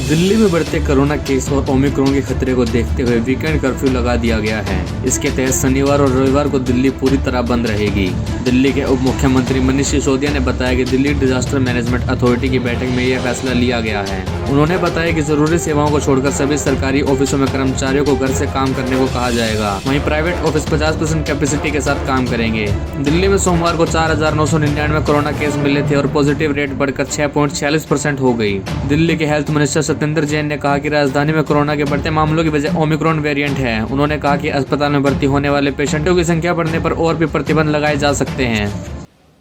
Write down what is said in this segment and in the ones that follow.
दिल्ली में बढ़ते corona case और ओमिक्रॉन के खतरे को देखते हुए वीकेंड कर्फ्यू लगा दिया गया है। इसके तहत शनिवार और रविवार को दिल्ली पूरी तरह बंद रहेगी। दिल्ली के उप मुख्यमंत्री मनीष सिसोदिया ने बताया कि दिल्ली डिजास्टर मैनेजमेंट अथॉरिटी की बैठक में यह फैसला लिया गया है। उन्होंने बताया कि जरूरी सेवाओं को छोड़कर सभी सरकारी ऑफिसों में कर्मचारियों को घर से काम करने को कहा जाएगा। वहीं प्राइवेट ऑफिस 50% कैपेसिटी के साथ काम करेंगे। दिल्ली में सोमवार को 4,999 कोरोना केस मिले थे और पॉजिटिव रेट बढ़कर 6.46% हो गई। दिल्ली के हेल्थ मिनिस्टर सत्येंद्र जैन ने कहा कि राजधानी में कोरोना के बढ़ते मामलों की वजह ओमिक्रॉन वेरिएंट है। उन्होंने कहा कि अस्पताल में भर्ती होने वाले पेशेंटों की संख्या बढ़ने पर और भी प्रतिबंध लगाए जा सकते हैं।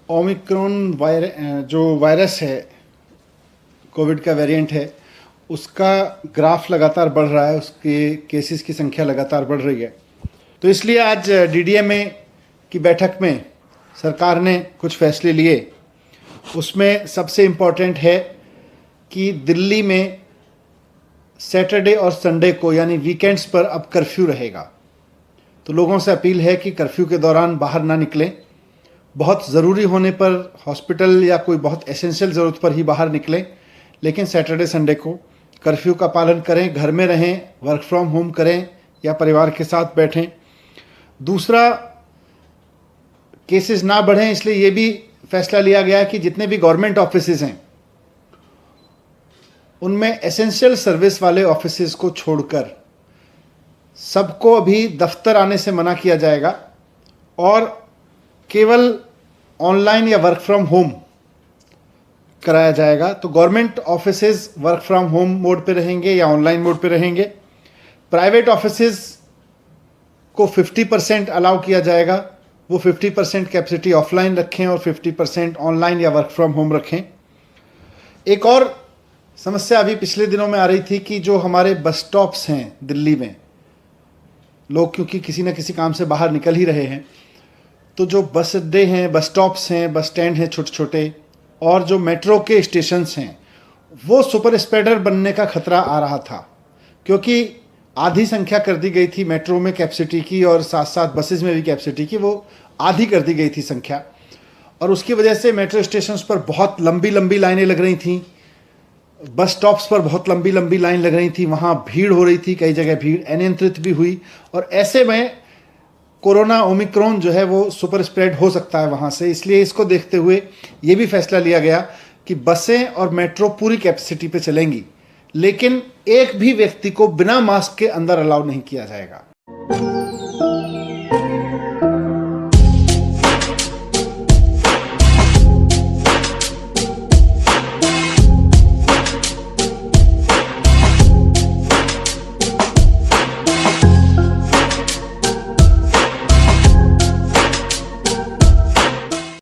ओमिक्रॉन जो वायरस है, कोविड का वेरिएंट है, उसका ग्राफ लगातार बढ़ रहा है, उसके केसेस की संख्या लगातार बढ़ रही है। तो इसलिए आज डीडीएमए की बैठक में सरकार ने कुछ फैसले लिए। उसमें सबसे इम्पोर्टेंट है कि दिल्ली में सैटरडे और संडे को यानी वीकेंड्स पर अब कर्फ्यू रहेगा। तो लोगों से अपील है कि कर्फ्यू के दौरान बाहर ना निकलें। बहुत ज़रूरी होने पर हॉस्पिटल या कोई बहुत एसेंशियल ज़रूरत पर ही बाहर निकलें, लेकिन सैटरडे संडे को कर्फ्यू का पालन करें, घर में रहें, वर्क फ्रॉम होम करें या परिवार के साथ बैठें। दूसरा, केसेस ना बढ़ें, इसलिए ये भी फैसला लिया गया है कि जितने भी गवर्नमेंट ऑफिसेज हैं उनमें एसेंशियल सर्विस वाले ऑफिसेज को छोड़कर सबको अभी दफ्तर आने से मना किया जाएगा और केवल ऑनलाइन या वर्क फ्रॉम होम कराया जाएगा। तो government offices work from home mode पे रहेंगे या ऑनलाइन मोड पे रहेंगे। प्राइवेट ऑफिसेज को 50% अलाउ किया जाएगा, वो 50% कैपेसिटी ऑफलाइन रखें और 50% ऑनलाइन या वर्क फ्रॉम होम रखें। एक और समस्या अभी पिछले दिनों में आ रही थी कि जो हमारे बस स्टॉप्स हैं दिल्ली में, लोग क्योंकि किसी न किसी काम से बाहर निकल ही रहे हैं, तो जो बस अड्डे हैं, बस स्टॉप्स हैं, बस स्टैंड हैं छोटे छोटे, और जो मेट्रो के स्टेशंस हैं, वो सुपर स्प्रेडर बनने का खतरा आ रहा था। क्योंकि आधी संख्या कर दी गई थी मेट्रो में कैपेसिटी की और साथ साथ बसेस में भी कैपेसिटी की, वो आधी कर दी गई थी संख्या, और उसकी वजह से मेट्रो स्टेशंस पर बहुत लंबी लंबी लाइनें लग रही थीं, बस स्टॉप्स पर बहुत लंबी लंबी लाइन लग रही थी, वहाँ भीड़ हो रही थी, कई जगह भीड़ अनियंत्रित भी हुई, और ऐसे में कोरोना ओमिक्रॉन जो है वो सुपर स्प्रेड हो सकता है वहाँ से। इसलिए इसको देखते हुए ये भी फैसला लिया गया कि बसें और मेट्रो पूरी कैपेसिटी पे चलेंगी, लेकिन एक भी व्यक्ति को बिना मास्क के अंदर अलाउ नहीं किया जाएगा।